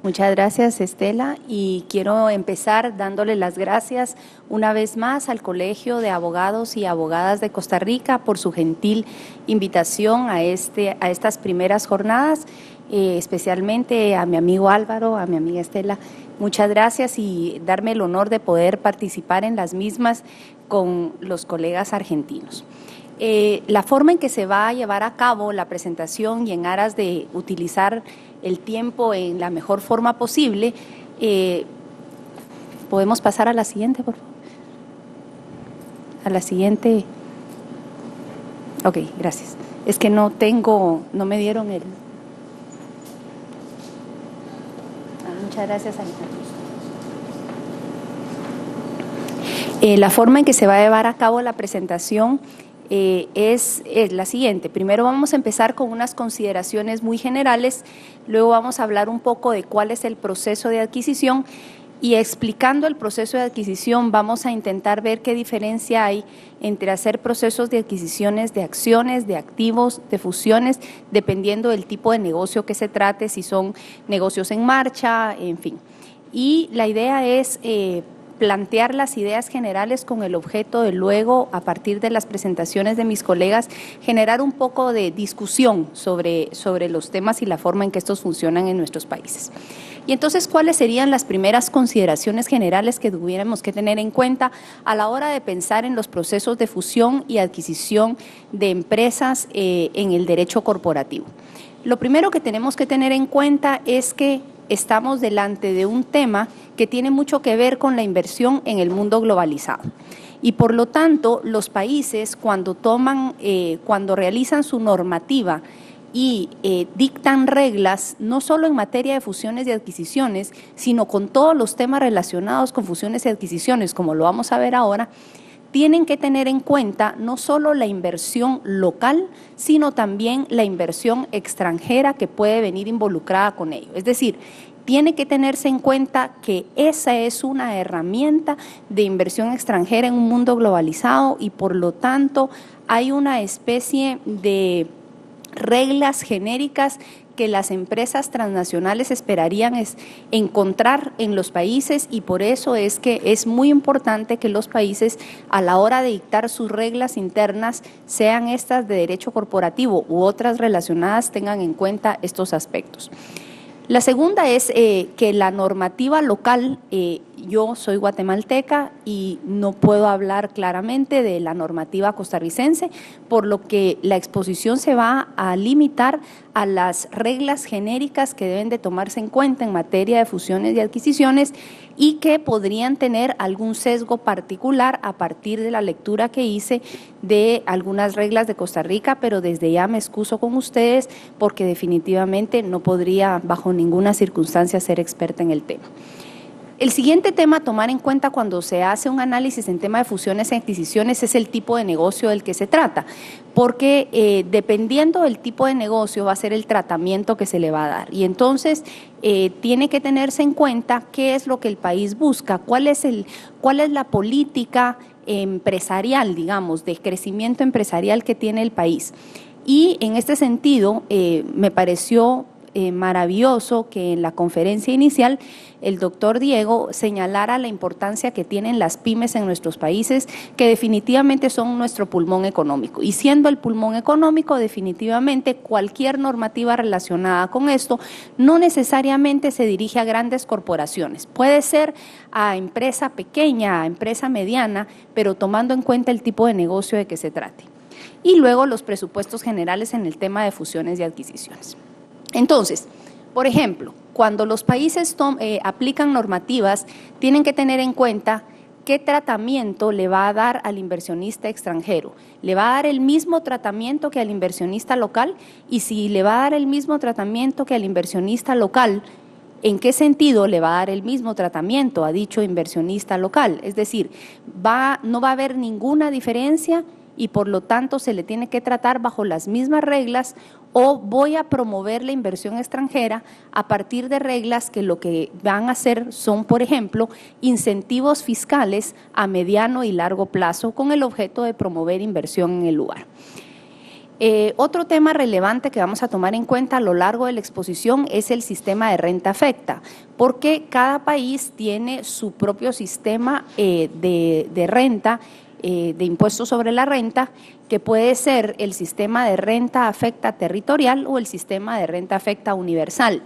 Muchas gracias, Estela, y quiero empezar dándole las gracias una vez más al Colegio de Abogados y Abogadas de Costa Rica por su gentil invitación a estas primeras jornadas, especialmente a mi amigo Álvaro, a mi amiga Estela. Muchas gracias y darme el honor de poder participar en las mismas con los colegas argentinos. La forma en que se va a llevar a cabo la presentación y en aras de utilizar el tiempo en la mejor forma posible, ¿podemos pasar a la siguiente, por favor? A la siguiente. Ok, gracias. Es que no me dieron el... Muchas gracias, Alejandro. La forma en que se va a llevar a cabo la presentación es la siguiente. Primero vamos a empezar con unas consideraciones muy generales, luego vamos a hablar un poco de cuál es el proceso de adquisición y explicando el proceso de adquisición vamos a intentar ver qué diferencia hay entre hacer procesos de adquisiciones de acciones, de activos, de fusiones, dependiendo del tipo de negocio que se trate, si son negocios en marcha, en fin. Y la idea es plantear las ideas generales con el objeto de luego, a partir de las presentaciones de mis colegas, generar un poco de discusión sobre los temas y la forma en que estos funcionan en nuestros países. Y entonces, ¿cuáles serían las primeras consideraciones generales que tuviéramos que tener en cuenta a la hora de pensar en los procesos de fusión y adquisición de empresas en el derecho corporativo? Lo primero que tenemos que tener en cuenta es que estamos delante de un tema que tiene mucho que ver con la inversión en el mundo globalizado. Y por lo tanto, los países cuando realizan su normativa y dictan reglas, no solo en materia de fusiones y adquisiciones, sino con todos los temas relacionados con fusiones y adquisiciones, como lo vamos a ver ahora, tienen que tener en cuenta no solo la inversión local, sino también la inversión extranjera que puede venir involucrada con ello. Es decir, tiene que tenerse en cuenta que esa es una herramienta de inversión extranjera en un mundo globalizado y por lo tanto hay una especie de reglas genéricas que las empresas transnacionales esperarían encontrar en los países y por eso es que es muy importante que los países a la hora de dictar sus reglas internas, sean estas de derecho corporativo u otras relacionadas, tengan en cuenta estos aspectos. La segunda es que la normativa local, yo soy guatemalteca y no puedo hablar claramente de la normativa costarricense, por lo que la exposición se va a limitar a las reglas genéricas que deben de tomarse en cuenta en materia de fusiones y adquisiciones y que podrían tener algún sesgo particular a partir de la lectura que hice de algunas reglas de Costa Rica, pero desde ya me excuso con ustedes porque definitivamente no podría bajo ninguna circunstancia ser experta en el tema. El siguiente tema a tomar en cuenta cuando se hace un análisis en tema de fusiones y adquisiciones es el tipo de negocio del que se trata, porque dependiendo del tipo de negocio va a ser el tratamiento que se le va a dar. Y entonces tiene que tenerse en cuenta qué es lo que el país busca, cuál es la política empresarial, digamos, de crecimiento empresarial que tiene el país. Y en este sentido me pareció maravilloso que en la conferencia inicial el doctor Diego señalara la importancia que tienen las pymes en nuestros países, que definitivamente son nuestro pulmón económico. Y siendo el pulmón económico, definitivamente cualquier normativa relacionada con esto no necesariamente se dirige a grandes corporaciones. Puede ser a empresa pequeña, a empresa mediana, pero tomando en cuenta el tipo de negocio de que se trate. Y luego los presupuestos generales en el tema de fusiones y adquisiciones. Entonces, por ejemplo, cuando los países aplican normativas, tienen que tener en cuenta qué tratamiento le va a dar al inversionista extranjero. ¿Le va a dar el mismo tratamiento que al inversionista local? Y si le va a dar el mismo tratamiento que al inversionista local, ¿en qué sentido le va a dar el mismo tratamiento a dicho inversionista local? Es decir, no va a haber ninguna diferencia y por lo tanto se le tiene que tratar bajo las mismas reglas o voy a promover la inversión extranjera a partir de reglas que lo que van a hacer son, por ejemplo, incentivos fiscales a mediano y largo plazo con el objeto de promover inversión en el lugar. Otro tema relevante que vamos a tomar en cuenta a lo largo de la exposición es el sistema de renta afecta, porque cada país tiene su propio sistema de renta, de impuestos sobre la renta, que puede ser el sistema de renta afecta territorial o el sistema de renta afecta universal.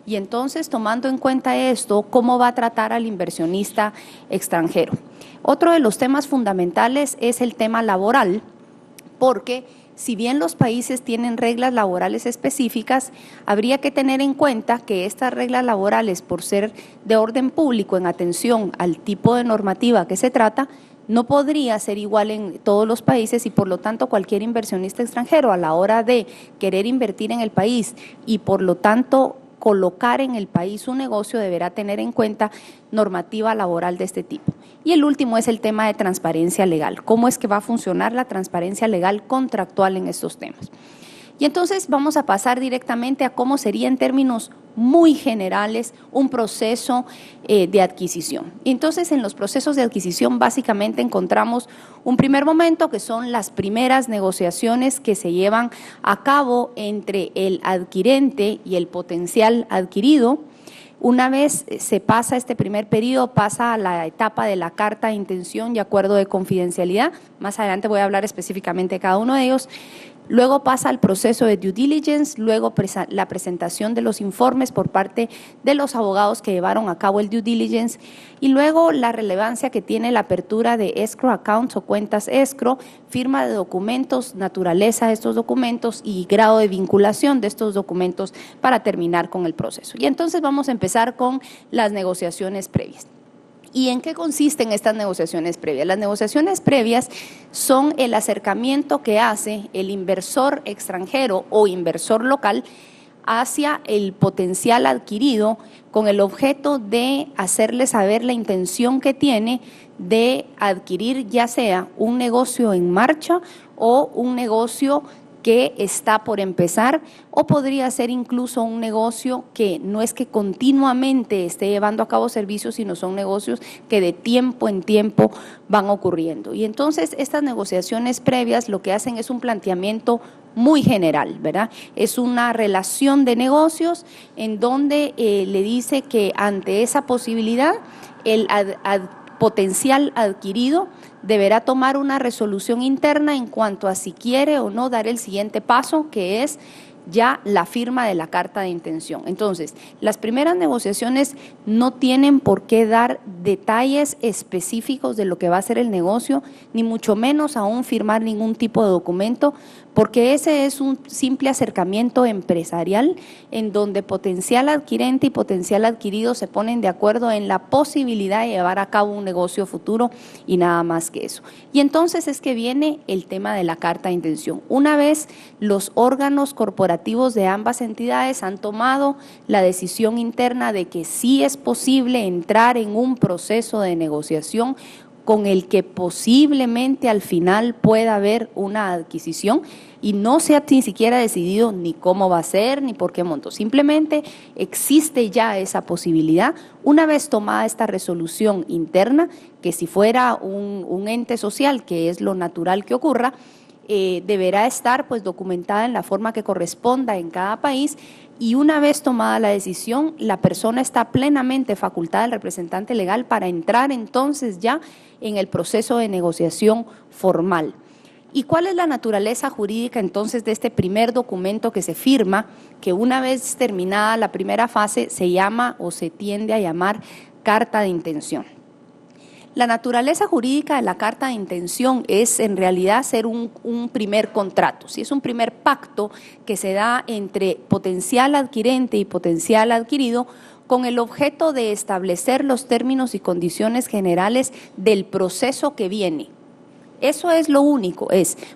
Y entonces, tomando en cuenta esto, ¿cómo va a tratar al inversionista extranjero? Otro de los temas fundamentales es el tema laboral, porque si bien los países tienen reglas laborales específicas, habría que tener en cuenta que estas reglas laborales, por ser de orden público en atención al tipo de normativa que se trata, no podría ser igual en todos los países y por lo tanto cualquier inversionista extranjero a la hora de querer invertir en el país y por lo tanto colocar en el país un negocio deberá tener en cuenta normativa laboral de este tipo. Y el último es el tema de transparencia legal. ¿Cómo es que va a funcionar la transparencia legal contractual en estos temas? Y entonces vamos a pasar directamente a cómo sería en términos muy generales un proceso de adquisición. Entonces, en los procesos de adquisición básicamente encontramos un primer momento que son las primeras negociaciones que se llevan a cabo entre el adquirente y el potencial adquirido. Una vez se pasa este primer periodo, pasa a la etapa de la carta de intención y acuerdo de confidencialidad. Más adelante voy a hablar específicamente de cada uno de ellos. Luego pasa al proceso de due diligence, luego la presentación de los informes por parte de los abogados que llevaron a cabo el due diligence y luego la relevancia que tiene la apertura de escrow accounts o cuentas escrow, firma de documentos, naturaleza de estos documentos y grado de vinculación de estos documentos para terminar con el proceso. Y entonces vamos a empezar con las negociaciones previas. ¿Y en qué consisten estas negociaciones previas? Las negociaciones previas son el acercamiento que hace el inversor extranjero o inversor local hacia el potencial adquirido con el objeto de hacerle saber la intención que tiene de adquirir ya sea un negocio en marcha o un negocio que está por empezar o podría ser incluso un negocio que no es que continuamente esté llevando a cabo servicios, sino son negocios que de tiempo en tiempo van ocurriendo. Y entonces estas negociaciones previas lo que hacen es un planteamiento muy general, ¿verdad? Es una relación de negocios en donde le dice que ante esa posibilidad el potencial adquirido deberá tomar una resolución interna en cuanto a si quiere o no dar el siguiente paso, que es ya la firma de la carta de intención. Entonces, las primeras negociaciones no tienen por qué dar detalles específicos de lo que va a ser el negocio, ni mucho menos aún firmar ningún tipo de documento, porque ese es un simple acercamiento empresarial en donde potencial adquirente y potencial adquirido se ponen de acuerdo en la posibilidad de llevar a cabo un negocio futuro y nada más que eso. Y entonces es que viene el tema de la carta de intención. Una vez los órganos corporativos de ambas entidades han tomado la decisión interna de que sí es posible entrar en un proceso de negociación con el que posiblemente al final pueda haber una adquisición y no se ha ni siquiera decidido ni cómo va a ser ni por qué monto. Simplemente existe ya esa posibilidad. Una vez tomada esta resolución interna, que si fuera un ente social, que es lo natural que ocurra, deberá estar pues documentada en la forma que corresponda en cada país y una vez tomada la decisión, la persona está plenamente facultada, el representante legal, para entrar entonces ya en el proceso de negociación formal. ¿Y cuál es la naturaleza jurídica entonces de este primer documento que se firma, que una vez terminada la primera fase se llama o se tiende a llamar carta de intención? La naturaleza jurídica de la carta de intención es en realidad ser un primer contrato, ¿sí? Es un primer pacto que se da entre potencial adquirente y potencial adquirido con el objeto de establecer los términos y condiciones generales del proceso que viene. Eso es lo único,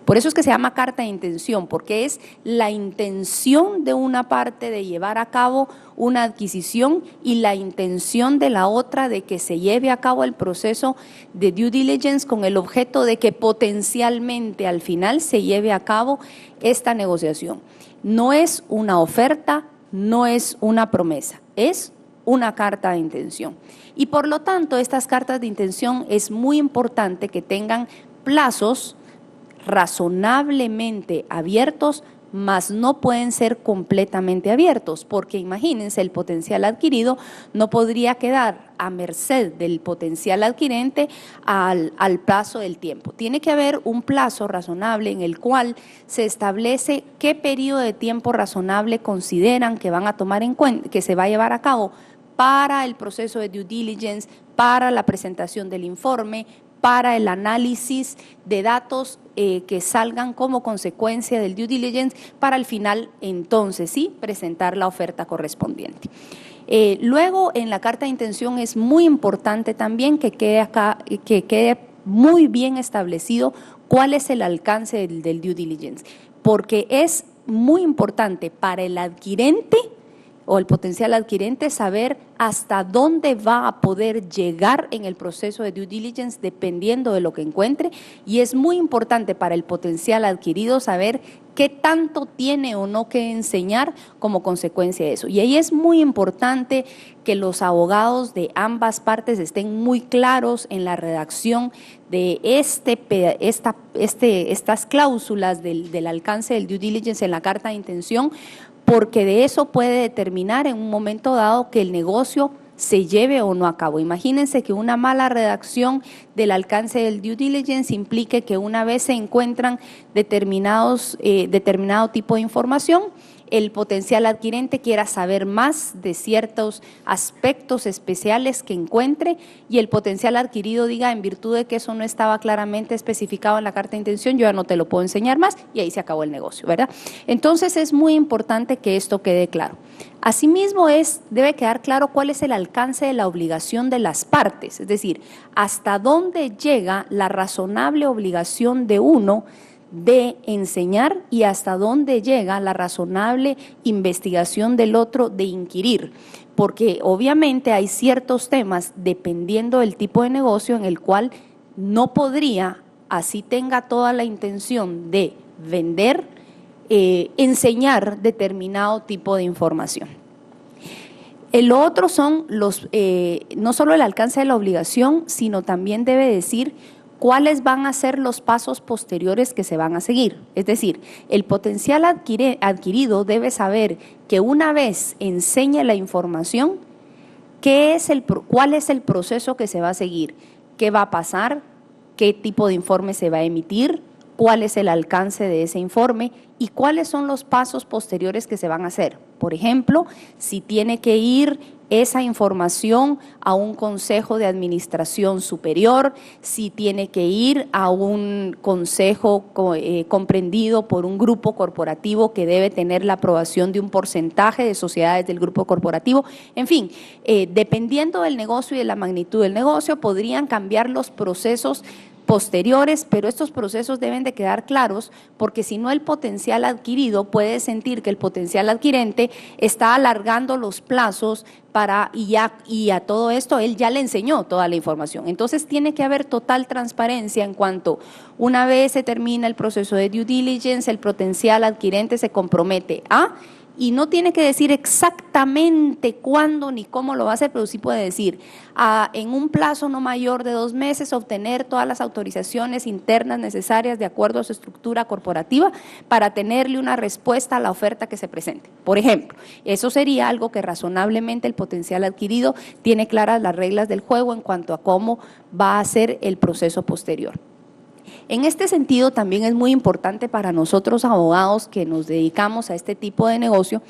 por eso es que se llama carta de intención, porque es la intención de una parte de llevar a cabo una adquisición y la intención de la otra de que se lleve a cabo el proceso de due diligence con el objeto de que potencialmente al final se lleve a cabo esta negociación. No es una oferta, no es una promesa, es una carta de intención. Y por lo tanto, estas cartas de intención es muy importante que tengan plazos razonablemente abiertos, mas no pueden ser completamente abiertos, porque imagínense, el potencial adquirido no podría quedar a merced del potencial adquirente al paso del tiempo. Tiene que haber un plazo razonable en el cual se establece qué periodo de tiempo razonable consideran que van a tomar en cuenta, que se va a llevar a cabo para el proceso de due diligence, para la presentación del informe, para el análisis de datos que salgan como consecuencia del due diligence, para al final entonces sí presentar la oferta correspondiente. Luego en la carta de intención es muy importante también que quede muy bien establecido cuál es el alcance del due diligence, porque es muy importante para el adquirente o el potencial adquirente saber hasta dónde va a poder llegar en el proceso de due diligence dependiendo de lo que encuentre, y es muy importante para el potencial adquirido saber qué tanto tiene o no que enseñar como consecuencia de eso. Y ahí es muy importante que los abogados de ambas partes estén muy claros en la redacción de estas cláusulas del alcance del due diligence en la carta de intención, porque de eso puede determinar en un momento dado que el negocio se lleve o no a cabo. Imagínense que una mala redacción del alcance del due diligence implique que una vez se encuentran determinado tipo de información, el potencial adquirente quiera saber más de ciertos aspectos especiales que encuentre y el potencial adquirido diga, en virtud de que eso no estaba claramente especificado en la carta de intención, yo ya no te lo puedo enseñar más, y ahí se acabó el negocio, ¿verdad? Entonces es muy importante que esto quede claro. Asimismo, debe quedar claro cuál es el alcance de la obligación de las partes, es decir, hasta dónde llega la razonable obligación de uno de enseñar y hasta dónde llega la razonable investigación del otro de inquirir, porque obviamente hay ciertos temas, dependiendo del tipo de negocio, en el cual no podría, así tenga toda la intención de vender, enseñar determinado tipo de información. El otro son no solo el alcance de la obligación, sino también debe decir cuáles van a ser los pasos posteriores que se van a seguir. Es decir, el potencial adquirido debe saber que una vez enseñe la información, cuál es el proceso que se va a seguir, qué va a pasar, qué tipo de informe se va a emitir, cuál es el alcance de ese informe y cuáles son los pasos posteriores que se van a hacer. Por ejemplo, si tiene que ir esa información a un consejo de administración superior, si tiene que ir a un consejo comprendido por un grupo corporativo que debe tener la aprobación de un porcentaje de sociedades del grupo corporativo. En fin, dependiendo del negocio y de la magnitud del negocio, podrían cambiar los procesos posteriores, pero estos procesos deben de quedar claros, porque si no el potencial adquirido puede sentir que el potencial adquirente está alargando los plazos y a todo esto él ya le enseñó toda la información. Entonces tiene que haber total transparencia en cuanto una vez se termina el proceso de due diligence, el potencial adquirente se compromete y no tiene que decir exactamente cuándo ni cómo lo va a hacer, pero sí puede decir en un plazo no mayor de 2 meses obtener todas las autorizaciones internas necesarias de acuerdo a su estructura corporativa para tenerle una respuesta a la oferta que se presente. Por ejemplo, eso sería algo que razonablemente el potencial adquirido tiene claras las reglas del juego en cuanto a cómo va a ser el proceso posterior. En este sentido, también es muy importante para nosotros abogados que nos dedicamos a este tipo de negocio,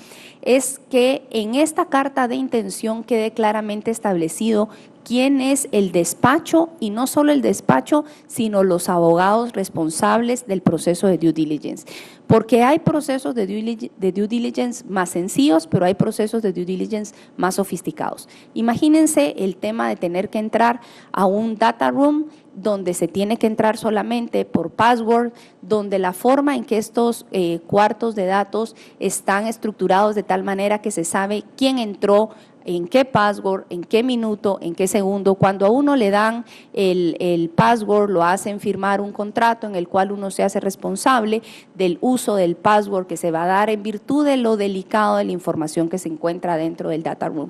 es que en esta carta de intención quede claramente establecido quién es el despacho, y no solo el despacho, sino los abogados responsables del proceso de due diligence. Porque hay procesos de due diligence más sencillos, pero hay procesos de due diligence más sofisticados. Imagínense el tema de tener que entrar a un data room donde se tiene que entrar solamente por password, donde la forma en que estos cuartos de datos están estructurados de tal manera que se sabe quién entró, en qué password, en qué minuto, en qué segundo. Cuando a uno le dan el password, lo hacen firmar un contrato en el cual uno se hace responsable del uso del password que se va a dar en virtud de lo delicado de la información que se encuentra dentro del data room.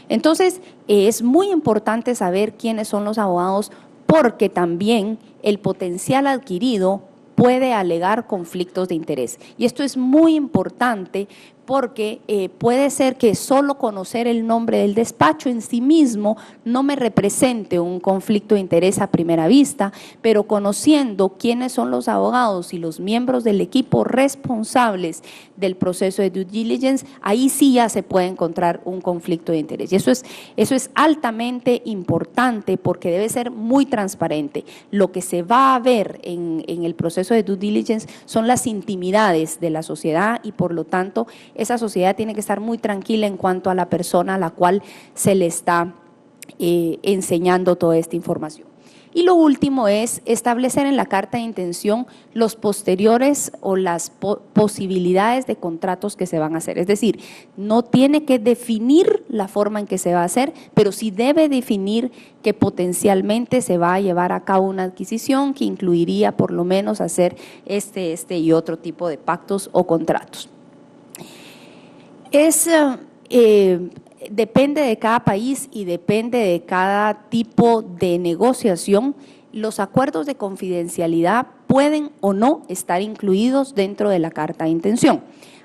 Entonces, es muy importante saber quiénes son los abogados, porque también el potencial adquirido puede alegar conflictos de interés. Y esto es muy importante porque puede ser que solo conocer el nombre del despacho en sí mismo no me represente un conflicto de interés a primera vista, pero conociendo quiénes son los abogados y los miembros del equipo responsables del proceso de due diligence, ahí sí ya se puede encontrar un conflicto de interés. Y eso es altamente importante porque debe ser muy transparente. Lo que se va a ver en el proceso de due diligence son las intimidades de la sociedad y por lo tanto esa sociedad tiene que estar muy tranquila en cuanto a la persona a la cual se le está enseñando toda esta información. Y lo último es establecer en la carta de intención los posteriores o las posibilidades de contratos que se van a hacer. Es decir, no tiene que definir la forma en que se va a hacer, pero sí debe definir que potencialmente se va a llevar a cabo una adquisición que incluiría por lo menos hacer este y otro tipo de pactos o contratos. Depende de cada país y depende de cada tipo de negociación. Los acuerdos de confidencialidad pueden o no estar incluidos dentro de la carta de intención.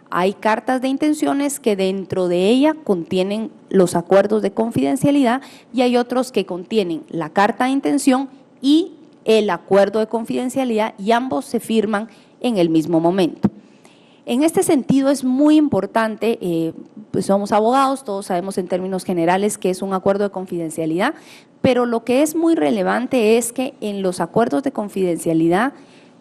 Hay cartas de intenciones que dentro de ella contienen los acuerdos de confidencialidad y hay otros que contienen la carta de intención y el acuerdo de confidencialidad y ambos se firman en el mismo momento. En este sentido es muy importante, pues somos abogados, todos sabemos en términos generales que es un acuerdo de confidencialidad, pero lo que es muy relevante es que en los acuerdos de confidencialidad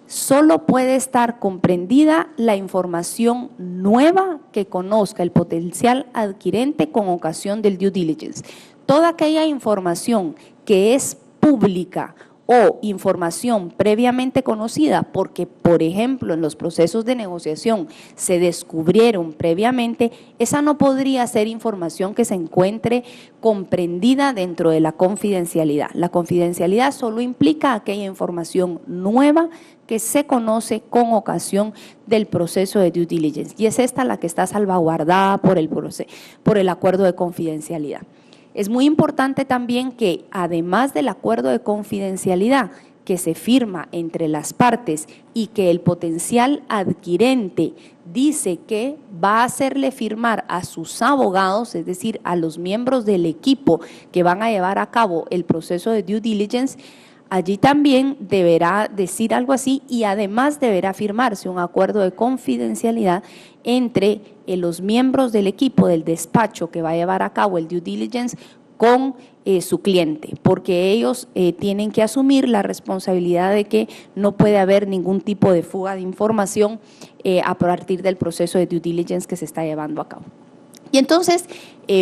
solo puede estar comprendida la información nueva que conozca el potencial adquirente con ocasión del due diligence. Toda aquella información que es pública o información previamente conocida porque, por ejemplo, en los procesos de negociación se descubrieron previamente, esa no podría ser información que se encuentre comprendida dentro de la confidencialidad. La confidencialidad solo implica aquella información nueva que se conoce con ocasión del proceso de due diligence y es esta la que está salvaguardada por el acuerdo de confidencialidad. Es muy importante también que, además del acuerdo de confidencialidad que se firma entre las partes y que el potencial adquirente dice que va a hacerle firmar a sus abogados, es decir, a los miembros del equipo que van a llevar a cabo el proceso de due diligence, allí también deberá decir algo así y además deberá firmarse un acuerdo de confidencialidad entre los miembros del equipo del despacho que va a llevar a cabo el due diligence con su cliente, porque ellos tienen que asumir la responsabilidad de que no puede haber ningún tipo de fuga de información a partir del proceso de due diligence que se está llevando a cabo. Y entonces,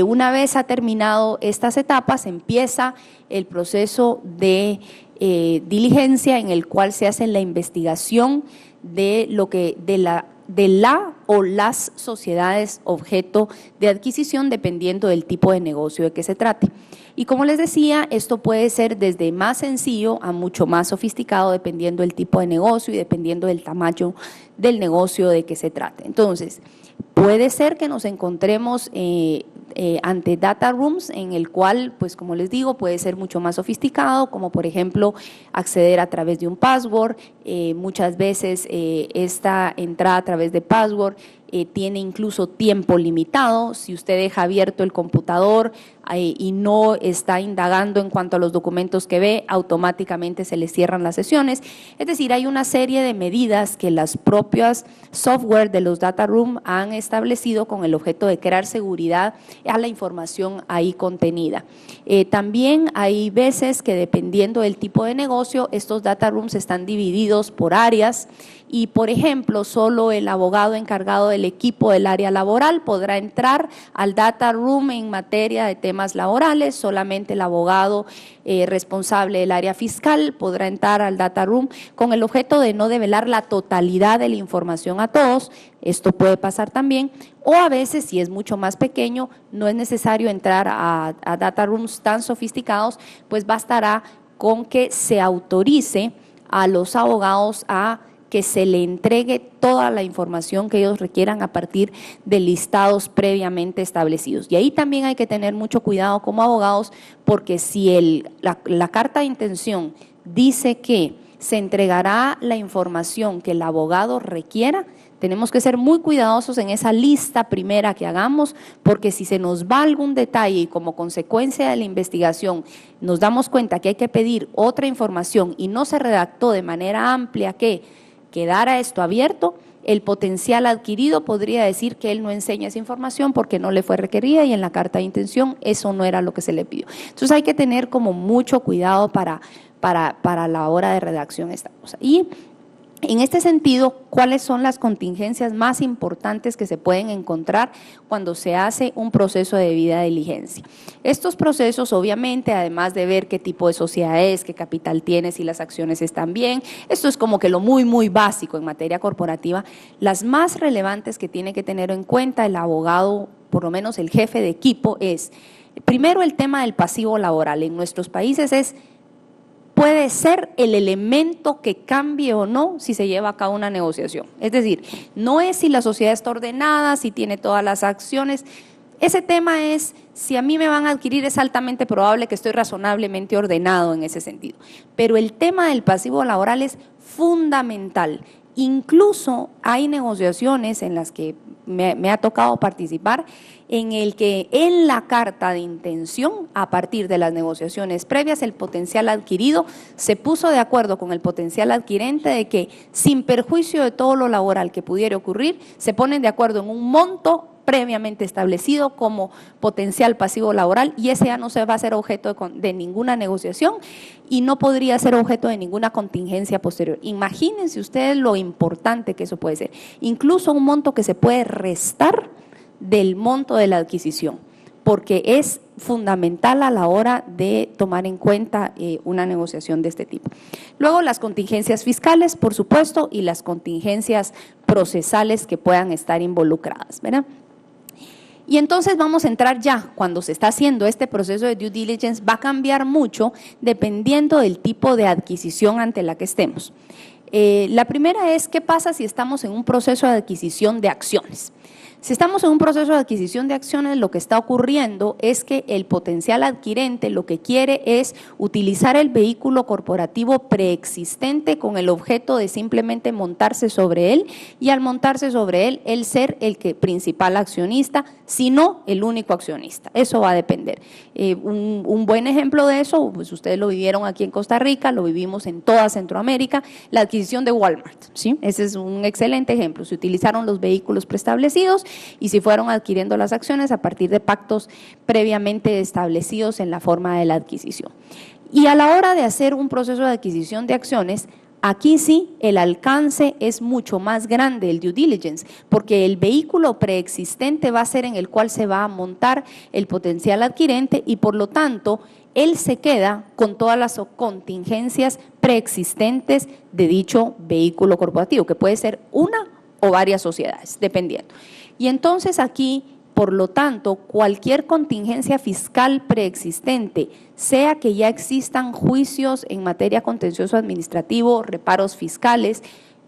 una vez ha terminado estas etapas, empieza el proceso de diligencia en el cual se hace la investigación de la o las sociedades objeto de adquisición dependiendo del tipo de negocio de que se trate. Y como les decía, esto puede ser desde más sencillo a mucho más sofisticado dependiendo del tipo de negocio y dependiendo del tamaño del negocio de que se trate. Entonces, puede ser que nos encontremos ante data rooms en el cual, pues como les digo, puede ser mucho más sofisticado, como por ejemplo acceder a través de un password. Muchas veces esta entrada a través de password tiene incluso tiempo limitado. Si usted deja abierto el computador y no está indagando en cuanto a los documentos que ve, automáticamente se le cierran las sesiones. Es decir, hay una serie de medidas que las propias software de los data room han establecido con el objeto de crear seguridad a la información ahí contenida. También hay veces que dependiendo del tipo de negocio, estos data rooms están divididos por áreas y, por ejemplo, solo el abogado encargado del equipo del área laboral podrá entrar al data room en materia de temas laborales, solamente el abogado responsable del área fiscal podrá entrar al data room con el objeto de no develar la totalidad de la información a todos. Esto puede pasar también, o a veces si es mucho más pequeño, no es necesario entrar a data rooms tan sofisticados, pues bastará con que se autorice a los abogados a que se le entregue toda la información que ellos requieran a partir de listados previamente establecidos. Y ahí también hay que tener mucho cuidado como abogados, porque si la carta de intención dice que se entregará la información que el abogado requiera. Tenemos que ser muy cuidadosos en esa lista primera que hagamos, porque si se nos va algún detalle y como consecuencia de la investigación nos damos cuenta que hay que pedir otra información y no se redactó de manera amplia que quedara esto abierto, el potencial adquirido podría decir que él no enseña esa información porque no le fue requerida y en la carta de intención eso no era lo que se le pidió. Entonces hay que tener como mucho cuidado para la hora de redacción esta cosa. Y en este sentido, ¿cuáles son las contingencias más importantes que se pueden encontrar cuando se hace un proceso de debida diligencia? Estos procesos, obviamente, además de ver qué tipo de sociedad es, qué capital tiene, si las acciones están bien, esto es como que lo muy básico en materia corporativa. Las más relevantes que tiene que tener en cuenta el abogado, por lo menos el jefe de equipo, es, primero, el tema del pasivo laboral. En nuestros países puede ser el elemento que cambie o no si se lleva a cabo una negociación. Es decir, no es si la sociedad está ordenada, si tiene todas las acciones. Ese tema es, si a mí me van a adquirir, es altamente probable que estoy razonablemente ordenado en ese sentido. Pero el tema del pasivo laboral es fundamental. Incluso hay negociaciones en las que me ha tocado participar en el que en la carta de intención, a partir de las negociaciones previas, el potencial adquirido se puso de acuerdo con el potencial adquirente de que, sin perjuicio de todo lo laboral que pudiera ocurrir, se ponen de acuerdo en un monto previamente establecido como potencial pasivo laboral y ese ya no se va a ser objeto de ninguna negociación y no podría ser objeto de ninguna contingencia posterior. Imagínense ustedes lo importante que eso puede ser, incluso un monto que se puede restar del monto de la adquisición, porque es fundamental a la hora de tomar en cuenta una negociación de este tipo. Luego las contingencias fiscales, por supuesto, y las contingencias procesales que puedan estar involucradas, ¿verdad? Y entonces vamos a entrar ya, cuando se está haciendo este proceso de due diligence, va a cambiar mucho dependiendo del tipo de adquisición ante la que estemos. La primera es, ¿qué pasa si estamos en un proceso de adquisición de acciones? Si estamos en un proceso de adquisición de acciones, lo que está ocurriendo es que el potencial adquirente lo que quiere es utilizar el vehículo corporativo preexistente con el objeto de simplemente montarse sobre él y al montarse sobre él ser el principal accionista, sino el único accionista. Eso va a depender. Un buen ejemplo de eso, pues ustedes lo vivieron aquí en Costa Rica, lo vivimos en toda Centroamérica, la adquisición de Walmart, ¿sí? Ese es un excelente ejemplo. Se utilizaron los vehículos preestablecidos y se fueron adquiriendo las acciones a partir de pactos previamente establecidos en la forma de la adquisición. Y a la hora de hacer un proceso de adquisición de acciones, aquí sí el alcance es mucho más grande, el due diligence, porque el vehículo preexistente va a ser en el cual se va a montar el potencial adquirente y por lo tanto él se queda con todas las contingencias preexistentes de dicho vehículo corporativo, que puede ser una o varias sociedades, dependiendo. Y entonces aquí, por lo tanto, cualquier contingencia fiscal preexistente, sea que ya existan juicios en materia contencioso administrativo, reparos fiscales,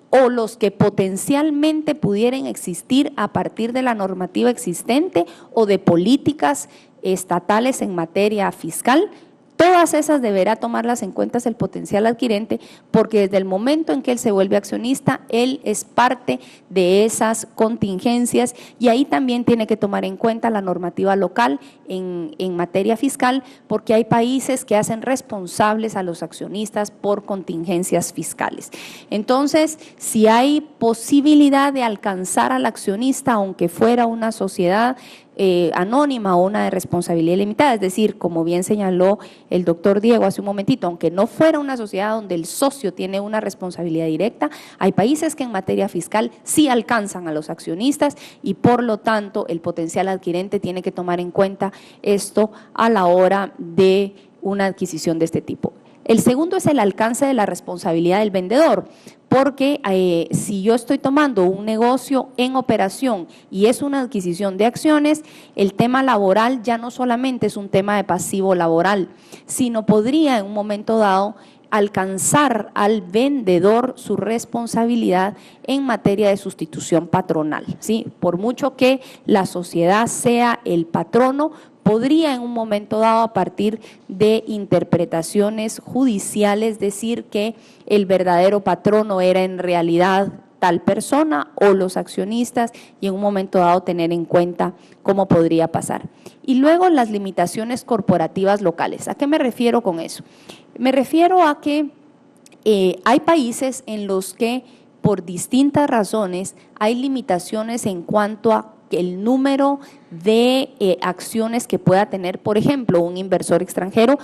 o los que potencialmente pudieran existir a partir de la normativa existente o de políticas estatales en materia fiscal, todas esas deberá tomarlas en cuenta el potencial adquirente, porque desde el momento en que él se vuelve accionista, él es parte de esas contingencias y ahí también tiene que tomar en cuenta la normativa local en materia fiscal, porque hay países que hacen responsables a los accionistas por contingencias fiscales. Entonces, si hay posibilidad de alcanzar al accionista, aunque fuera una sociedad anónima o una de responsabilidad limitada, es decir, como bien señaló el doctor Diego hace un momentito, aunque no fuera una sociedad donde el socio tiene una responsabilidad directa, hay países que en materia fiscal sí alcanzan a los accionistas y por lo tanto el potencial adquirente tiene que tomar en cuenta esto a la hora de una adquisición de este tipo. El segundo es el alcance de la responsabilidad del vendedor, porque si yo estoy tomando un negocio en operación y es una adquisición de acciones, el tema laboral ya no solamente es un tema de pasivo laboral, sino podría en un momento dado alcanzar al vendedor su responsabilidad en materia de sustitución patronal, ¿sí? Por mucho que la sociedad sea el patrono, podría en un momento dado, a partir de interpretaciones judiciales, decir que el verdadero patrono era en realidad tal persona o los accionistas, y en un momento dado tener en cuenta cómo podría pasar. Y luego las limitaciones corporativas locales. ¿A qué me refiero con eso? Me refiero a que hay países en los que por distintas razones hay limitaciones en cuanto a el número de acciones que pueda tener, por ejemplo, un inversor extranjero,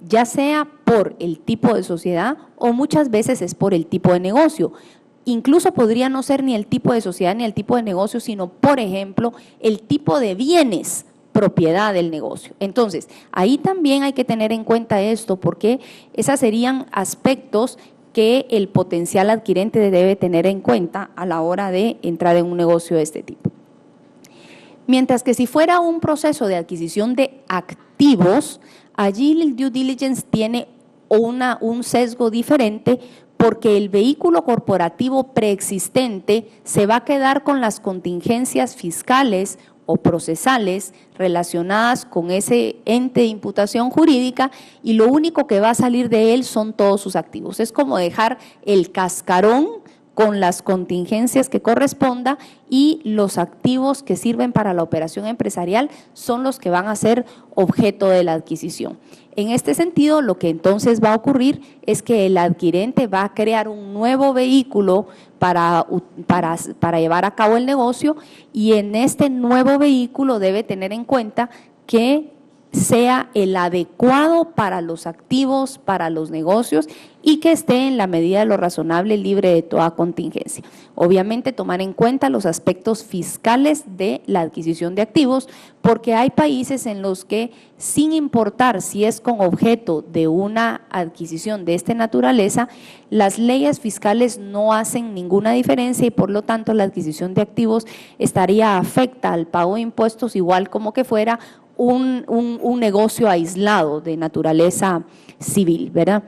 ya sea por el tipo de sociedad o muchas veces es por el tipo de negocio. Incluso podría no ser ni el tipo de sociedad ni el tipo de negocio, sino, por ejemplo, el tipo de bienes propiedad del negocio. Entonces, ahí también hay que tener en cuenta esto, porque esos serían aspectos que el potencial adquirente debe tener en cuenta a la hora de entrar en un negocio de este tipo. Mientras que si fuera un proceso de adquisición de activos, allí el due diligence tiene un sesgo diferente, porque el vehículo corporativo preexistente se va a quedar con las contingencias fiscales o procesales relacionadas con ese ente de imputación jurídica, y lo único que va a salir de él son todos sus activos. Es como dejar el cascarón con las contingencias que corresponda, y los activos que sirven para la operación empresarial son los que van a ser objeto de la adquisición. En este sentido, lo que entonces va a ocurrir es que el adquirente va a crear un nuevo vehículo para llevar a cabo el negocio, y en este nuevo vehículo debe tener en cuenta que sea el adecuado para los activos, para los negocios, y que esté en la medida de lo razonable libre de toda contingencia. Obviamente tomar en cuenta los aspectos fiscales de la adquisición de activos, porque hay países en los que, sin importar si es con objeto de una adquisición de esta naturaleza, las leyes fiscales no hacen ninguna diferencia, y por lo tanto la adquisición de activos estaría afecta al pago de impuestos igual como que fuera un negocio aislado de naturaleza civil, ¿verdad?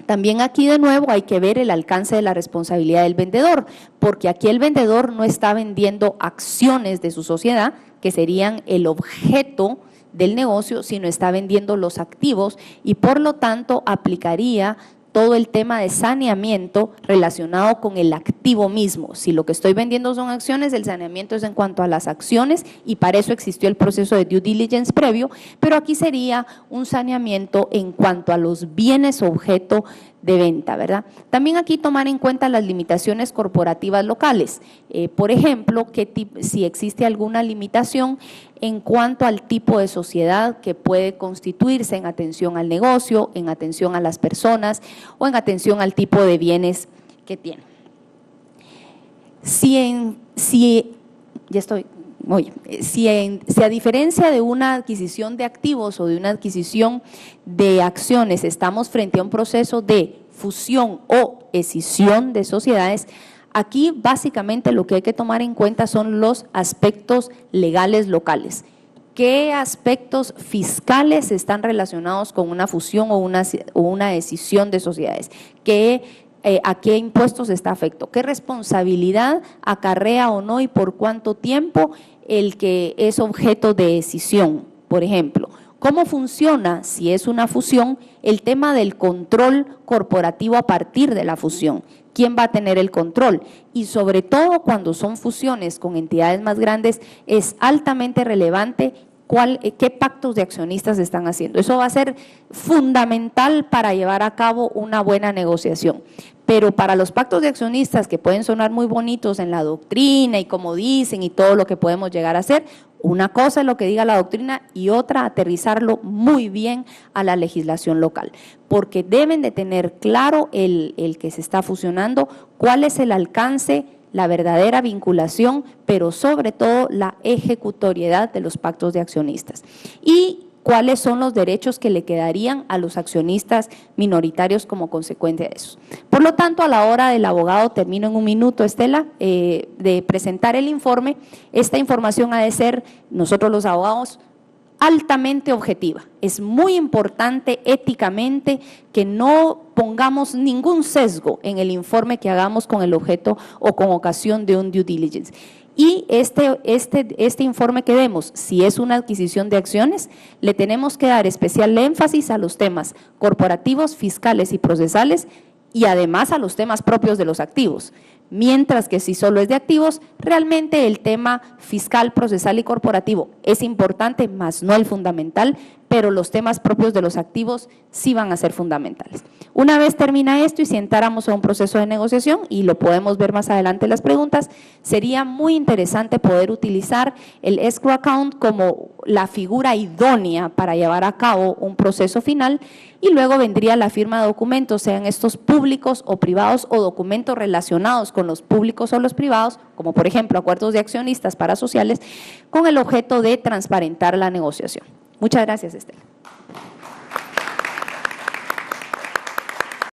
También aquí de nuevo hay que ver el alcance de la responsabilidad del vendedor, porque aquí el vendedor no está vendiendo acciones de su sociedad, que serían el objeto del negocio, sino está vendiendo los activos, y por lo tanto aplicaría todo el tema de saneamiento relacionado con el activo mismo. Si lo que estoy vendiendo son acciones, el saneamiento es en cuanto a las acciones, y para eso existió el proceso de due diligence previo, pero aquí sería un saneamiento en cuanto a los bienes objeto de venta, ¿verdad? También aquí tomar en cuenta las limitaciones corporativas locales. Por ejemplo, si existe alguna limitación en cuanto al tipo de sociedad que puede constituirse en atención al negocio, en atención a las personas o en atención al tipo de bienes que tiene. Si a diferencia de una adquisición de activos o de una adquisición de acciones, estamos frente a un proceso de fusión o escisión de sociedades, aquí básicamente lo que hay que tomar en cuenta son los aspectos legales locales. ¿Qué aspectos fiscales están relacionados con una fusión o una escisión de sociedades? ¿A qué impuestos está afecto? ¿Qué responsabilidad acarrea o no y por cuánto tiempo el que es objeto de escisión? Por ejemplo, ¿cómo funciona, si es una fusión, el tema del control corporativo a partir de la fusión? ¿Quién va a tener el control? Y sobre todo cuando son fusiones con entidades más grandes, es altamente relevante qué pactos de accionistas están haciendo. Eso va a ser fundamental para llevar a cabo una buena negociación. Pero para los pactos de accionistas, que pueden sonar muy bonitos en la doctrina y como dicen y todo lo que podemos llegar a hacer, una cosa es lo que diga la doctrina y otra aterrizarlo muy bien a la legislación local, porque deben de tener claro el que se está fusionando, cuál es el alcance, la verdadera vinculación, pero sobre todo la ejecutoriedad de los pactos de accionistas. Y cuáles son los derechos que le quedarían a los accionistas minoritarios como consecuencia de eso. Por lo tanto, a la hora del abogado, termino en un minuto, Estela, de presentar el informe, esta información ha de ser, nosotros los abogados, altamente objetiva. Es muy importante éticamente que no pongamos ningún sesgo en el informe que hagamos con el objeto o con ocasión de un due diligence. Y este informe que demos, si es una adquisición de acciones, le tenemos que dar especial énfasis a los temas corporativos, fiscales y procesales, y además a los temas propios de los activos. Mientras que si solo es de activos, realmente el tema fiscal, procesal y corporativo es importante, más no el fundamental, pero los temas propios de los activos sí van a ser fundamentales. Una vez termina esto y si entráramos a un proceso de negociación, y lo podemos ver más adelante en las preguntas, sería muy interesante poder utilizar el escrow account como la figura idónea para llevar a cabo un proceso final, y luego vendría la firma de documentos, sean estos públicos o privados o documentos relacionados con los públicos o los privados, como por ejemplo acuerdos de accionistas parasociales, con el objeto de transparentar la negociación. Muchas gracias, Estela.